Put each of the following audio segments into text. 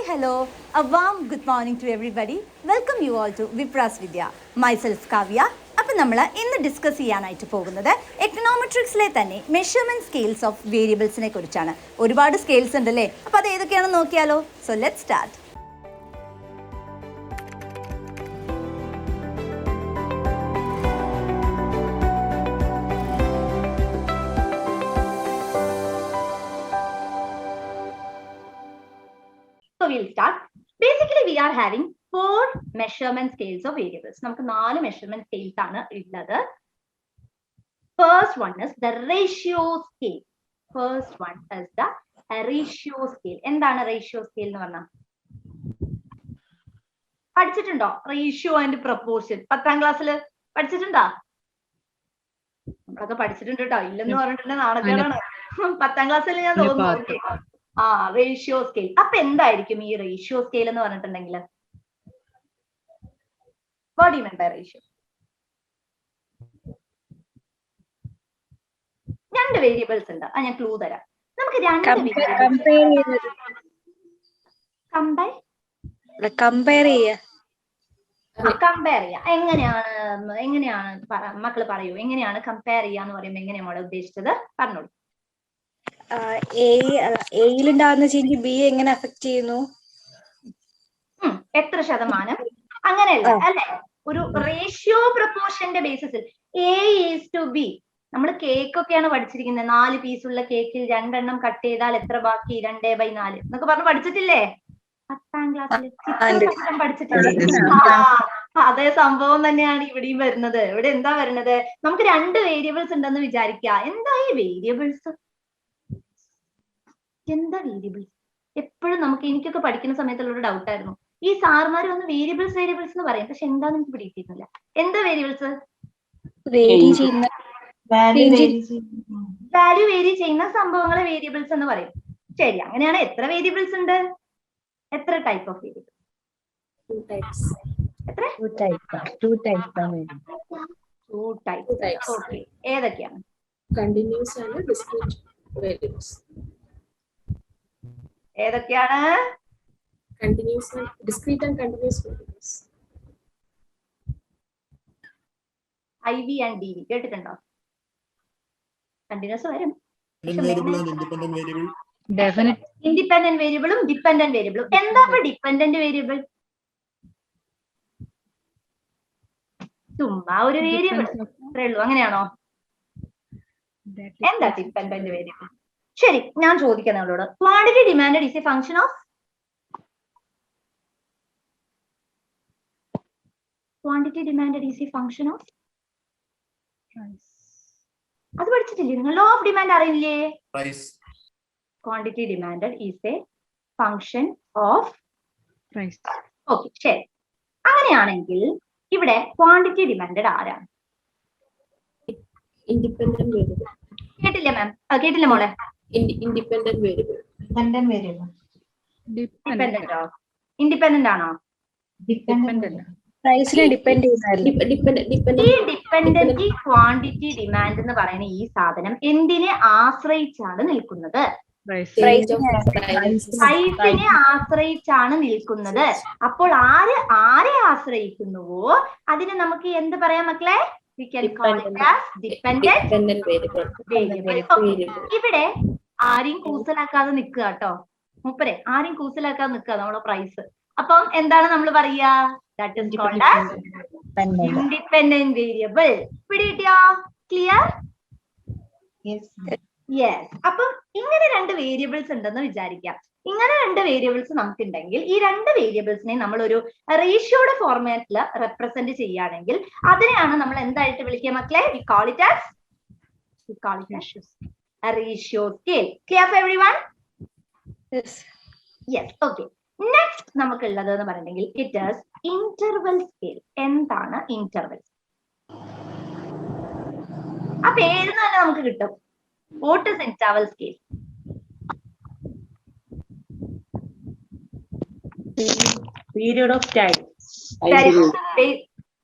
hello, a warm good morning to everybody. Welcome you all to Vipras Vidya. Myself Kavya. അപ്പോൾ നമ്മൾ ഇന്ന് discuss ചെയ്യാനായിട്ട് പോകുന്നത് എക്കണോമെട്രിക്സിലെ തന്നെ മെഷർമെൻറ്റ് സ്കെയിൽസ് ഓഫ് വേരിയബിൾസിനെ കുറിച്ചാണ്. ഒരുപാട് സ്കെയിൽസ് ഉണ്ടല്ലേ, അപ്പോൾ അത് ഏതൊക്കെയാണെന്ന് നോക്കിയാലോ. So let's start. So we'll start. Basically, we are having 4 measurement scales of variables. നമുക്ക് 4 measurement scales ആണ് ഉള്ളത്. First one is the ratio scale. First one is the ratio scale. എന്താണ് ratio scale എന്ന് പറഞ്ഞാൽ? പഠിച്ചിട്ടുണ്ടോ? Ratio and proportion. 10th ക്ലാസ്സിൽ പഠിച്ചിട്ടുണ്ടോ? നമ്മളൊക്കെ പഠിച്ചിട്ടുണ്ട് കേട്ടോ. ഇല്ലെന്ന് പറഞ്ഞിട്ടുണ്ടെങ്കിൽ നാണക്കേടാണ്. 10th ക്ലാസ്സിൽ ഞാൻ തോന്നുന്നു. Ratio scale. അപ്പൊ എന്തായിരിക്കും ഈ റേഷ്യോ സ്കെയിൽ എന്ന് പറഞ്ഞിട്ടുണ്ടെങ്കിൽ? What do you mean by ratio? രണ്ട് വേരിയബിൾസ് ഉണ്ട്. ഞാൻ ക്ലൂ തരാം. നമുക്ക് രണ്ട് കമ്പയർ ചെയ്യാം. എങ്ങനെയാണ് മക്കള് പറയൂ, എങ്ങനെയാണ് കമ്പയർ ചെയ്യാന്ന് പറയുമ്പോ എങ്ങനെയാണ് നമ്മൾ ഉദ്ദേശിച്ചത്? പറഞ്ഞോളൂ. എയിലുണ്ടാകുന്ന ചേഞ്ച് ബി എങ്ങനെ അഫക്ട് ചെയ്യുന്നു? എത്ര ശതമാനം? അങ്ങനെയല്ല അല്ലെ, ഒരു റേഷ്യോ പ്രൊപ്പോർഷന്റെ ബേസിസിൽ എ ഈസ് ടു ബി. നമ്മൾ കേക്ക് ഒക്കെയാണ് പഠിച്ചിരിക്കുന്നത്. 4 പീസുള്ള കേക്കിൽ 2 എണ്ണം കട്ട് ചെയ്താൽ എത്ര ബാക്കി? 2/4 എന്നൊക്കെ പറഞ്ഞ് പഠിച്ചിട്ടില്ലേ 10th ക്ലാസ്സിൽ? പഠിച്ചിട്ടില്ലേ? അതേ സംഭവം തന്നെയാണ് ഇവിടെയും വരുന്നത്. ഇവിടെ എന്താ വരുന്നത്? നമുക്ക് 2 വേരിയബിൾസ് ഉണ്ടെന്ന് വിചാരിക്കുക. എന്താ ഈ വേരിയബിൾസ്? എന്താ വേരിയബിൾസ്? എപ്പോഴും എനിക്കൊക്കെ പഠിക്കുന്ന സമയത്തുള്ള ഒരു ഡൗട്ട് ആയിരുന്നു. ഈ സാർമാർ വന്ന് വേരിയബിൾസ് എന്ന് പറയും, പക്ഷെ എന്താന്ന് എനിക്ക് പിടികിട്ടിയിരുന്നില്ല. എന്താ വേരിയബിൾസ്? വാല്യൂ വേരി ചെയ്യുന്ന സംഭവങ്ങളെ വേരിയബിൾസ് എന്ന് പറയും. ശരി, അങ്ങനെയാണ്. എത്ര വേരിയബിൾസ് ഉണ്ട്? എത്ര ടൈപ്പ് ഓഫ് വേരിയബിൾസ്? എത്ര? 2 types. ഓക്കെ, ഏതൊക്കെയാണ്? കണ്ടിന്യൂസ് ആണ്, ഡിസ്ക്രീറ്റ് വേരിയബിൾസ്. ഏതൊക്കെയാണ്? Continuous, discrete and continuous variables. IV and DV കേട്ടിട്ടുണ്ടോ? കണ്ടിന്യൂസ് വരും. ഇൻഡിപെൻഡന്റ് വേരിയബിളും ഡിപെൻഡന്റ് വേരിയബിളും. എന്താ ഇപ്പൊ ഡിപെൻഡന്റ് വേരിയബിൾ? ചുമ്മാ ഒരു വേരിയബിൾ അത്രേ ഉള്ളൂ, അങ്ങനെയാണോ? എന്താ ഡിപെൻഡന്റ് വേരിയബിൾ? ശരി, ഞാൻ ചോദിക്കാം നിങ്ങളോട്. Quantity demanded is a function of അത് പഠിച്ചിട്ടില്ലേ നിങ്ങൾ? ലോ ഓഫ് ഡിമാൻഡ് അറിയില്ലേ? Quantity demanded is a function of price. Okay, ശരി. അങ്ങനെയാണെങ്കിൽ ഇവിടെ ക്വാണ്ടിറ്റി ഡിമാൻഡഡ് ആരാണ്? Independent variable. കേട്ടില്ല മാം? കേട്ടില്ല മോളെ? Independent variable. ഡിപെൻഡന്റോ? ഇൻഡിപെൻഡന്റ് ആണോ? പ്രൈസിനെ ഡിപെൻഡ് ചെയ്യുന്നതല്ലേ. ഈ ക്വാണ്ടിറ്റി ഡിമാൻഡ് എന്ന് പറയുന്ന ഈ സാധനം എന്തിനെ ആശ്രയിച്ചാണ് നിൽക്കുന്നത്? പ്രൈസിനെ ആശ്രയിച്ചാണ് നിൽക്കുന്നത്. അപ്പോൾ ആരെ ആശ്രയിക്കുന്നുവോ അതിന് നമുക്ക് എന്ത് പറയാം മക്കളെ? We can call it as dependent variable. ഇവിടെ ആരെയും കൂസലാക്കാതെ നിൽക്കുക കേട്ടോ മൂപ്പരെ, ആരെയും കൂസലാക്കാതെ നിൽക്കുക നമ്മളെ പ്രൈസ്. അപ്പം എന്താണ് നമ്മൾ പറയുക? That is called as independent variable. പിടികിട്ടിയോ? ക്ലിയർ? യെസ്. അപ്പം ഇങ്ങനെ 2 വേരിയബിൾസ് ഉണ്ടെന്ന് വിചാരിക്കാം. ഇങ്ങനെ 2 വേരിയബിൾസ് നമുക്കുണ്ടെങ്കിൽ ഈ 2 വേരിയബിൾസിനെ നമ്മൾ ഒരു റേഷ്യോയുടെ ഫോർമാറ്റിൽ റെപ്രസെന്റ് ചെയ്യുകയാണെങ്കിൽ അതിനെയാണ് നമ്മൾ എന്തായിട്ട് വിളിക്കുക മക്കളെ? We call it as a ratio scale. Clear for everyone? Yes. Okay. Next നമുക്കുള്ളത് എന്ന് പറഞ്ഞെങ്കിൽ it is interval scale. എന്താണ് ഇന്റർവൽ? ആ പേര് തന്നെ നമുക്ക് കിട്ടും. What is interval scale? Period of time. That is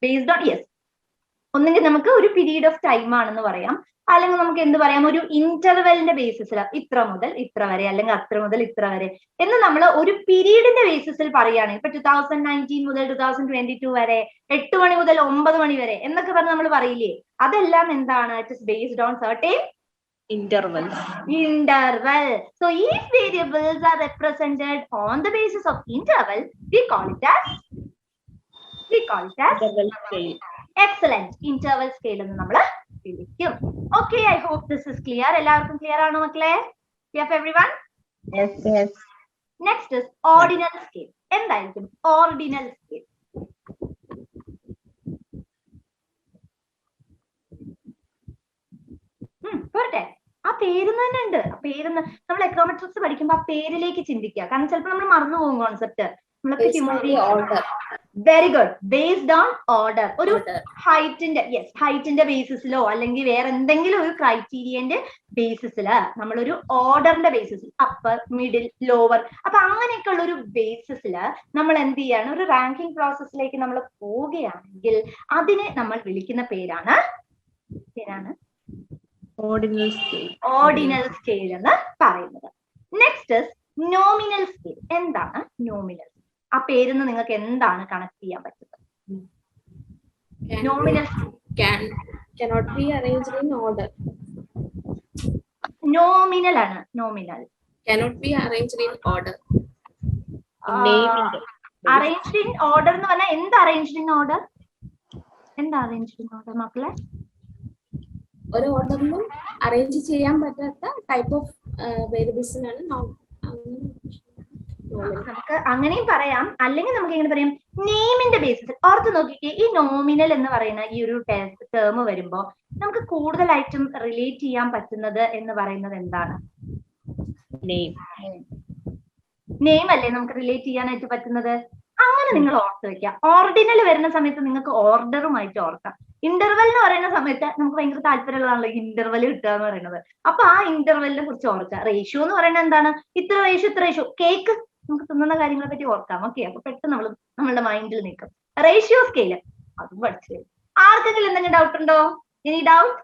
based on, yes. ഒന്നെങ്കിൽ നമുക്ക് ഒരു പീരീഡ് ഓഫ് ടൈം ആണെന്ന് പറയാം, അല്ലെങ്കിൽ നമുക്ക് എന്ത് പറയാം, ഒരു ഇന്റർവെലിന്റെ ബേസിസിൽ ഇത്ര മുതൽ ഇത്ര വരെ അല്ലെങ്കിൽ അത്ര മുതൽ ഇത്ര വരെ എന്ന് നമ്മൾ ഒരു പീരീഡിന്റെ ബേസിസിൽ പറയുകയാണെങ്കിൽ ഇപ്പൊ 2019 മുതൽ 2022 വരെ 8 മണി മുതൽ 9 മണി വരെ എന്നൊക്കെ പറഞ്ഞ് നമ്മൾ പറയില്ലേ, അതെല്ലാം എന്താണ്? It is based on certain intervals. interval. So if variables are represented on the basis of interval, we call it as Interval scale. excellent interval scale എന്ന് നമ്മൾ വിളിക്കും. Okay, I hope this is clear. എല്ലാവർക്കും clear ആണോ മക്കളെ? Clear for everyone? Yes, yes. Next is ordinal scale. എന്തായിരിക്കും ordinal scale? പോരട്ടെ, ആ പേര് തന്നെ ഉണ്ട്. ആ പേര് നമ്മൾ എക്കണോമെട്രിക്സ് പഠിക്കുമ്പോൾ ആ പേരിലേക്ക് ചിന്തിക്കുക. കാരണം ചിലപ്പോൾ നമ്മൾ മറന്നു പോകും concept. Very good. Based on order. ഒരു ഹൈറ്റിന്റെ ഹൈറ്റിന്റെ ബേസിസിലോ അല്ലെങ്കിൽ വേറെ എന്തെങ്കിലും ഒരു ക്രൈറ്റീരിയന്റെ ബേസിസില് നമ്മളൊരു ഓർഡറിന്റെ ബേസിസിൽ അപ്പർ മിഡിൽ ലോവർ അപ്പൊ അങ്ങനെയൊക്കെ ഉള്ള ഒരു ബേസിസില് നമ്മൾ എന്ത് ചെയ്യാണ്, ഒരു റാങ്കിങ് പ്രോസസ്സിലേക്ക് നമ്മൾ പോവുകയാണെങ്കിൽ അതിനെ നമ്മൾ വിളിക്കുന്ന പേരാണ് Ordinal scale. ഓർഡിനൽ സ്കെയിൽ എന്ന് പറയുന്നത്. Next nominal scale. എന്താണ് നോമിനൽ? ആ പേരിന്ന് നിങ്ങൾക്ക് എന്താണ് കണക്ട് ചെയ്യാൻ പറ്റുന്നത്? Nominal cannot be arranged in order. Nominal ആണ്. Nominal Cannot be arranged in order. Arranged in order എന്ന് പറഞ്ഞാൽ എന്ത് അറേഞ്ച്ഡ് ഇൻ ഓർഡർ? എന്താ അറേഞ്ച്ഡ് ഇൻ ഓർഡർ മക്കളെ? ഒരു ഓർഡറിലും അറേഞ്ച് ചെയ്യാൻ പറ്റാത്ത ടൈപ്പ് ഓഫ് വേരിയബിൾസിനാണ് നമുക്ക് അങ്ങനെയും പറയാം. അല്ലെങ്കിൽ നമുക്ക് എങ്ങനെ പറയാം, നെയിമിന്റെ ബേസിസിൽ. ഓർത്ത് നോക്കിക്കേ, ഈ നോമിനൽ എന്ന് പറയുന്ന ഈ ഒരു ടേം വരുമ്പോ നമുക്ക് കൂടുതലായിട്ടും റിലേറ്റ് ചെയ്യാൻ പറ്റുന്നത് എന്ന് പറയുന്നത് എന്താണ്? നെയിം അല്ലേ നമുക്ക് റിലേറ്റ് ചെയ്യാനായിട്ട് പറ്റുന്നത്. അങ്ങനെ നിങ്ങൾ ഓർത്ത് വെക്കുക. ഓർഡിനൽ വരുന്ന സമയത്ത് നിങ്ങൾക്ക് ഓർഡറുമായിട്ട് ഓർക്കാം. ഇന്റർവെൽ എന്ന് പറയുന്ന സമയത്ത് നമുക്ക് ഭയങ്കര താല്പര്യമുള്ളതാണല്ലോ ഇന്റർവെൽ കിട്ടുക എന്ന് പറയുന്നത്. അപ്പൊ ആ ഇന്റർവെല്ലിനെ കുറിച്ച് ഓർക്കുക. റേഷ്യോ എന്ന് പറയുന്നത് എന്താണ്? ഇത്ര റേഷ്യോ. കേക്ക് നമുക്ക് തിന്നുന്ന കാര്യങ്ങളെ പറ്റി ഓർക്കാം. ഓക്കെ, അപ്പൊ പെട്ടെന്ന് നമ്മളുടെ മൈൻഡിൽ നിൽക്കും. റേഷ്യോ സ്കെയില് അതും പഠിച്ചു. ആർക്കെങ്കിലും എന്തെങ്കിലും ഡൗട്ട് ഉണ്ടോ? Any doubt?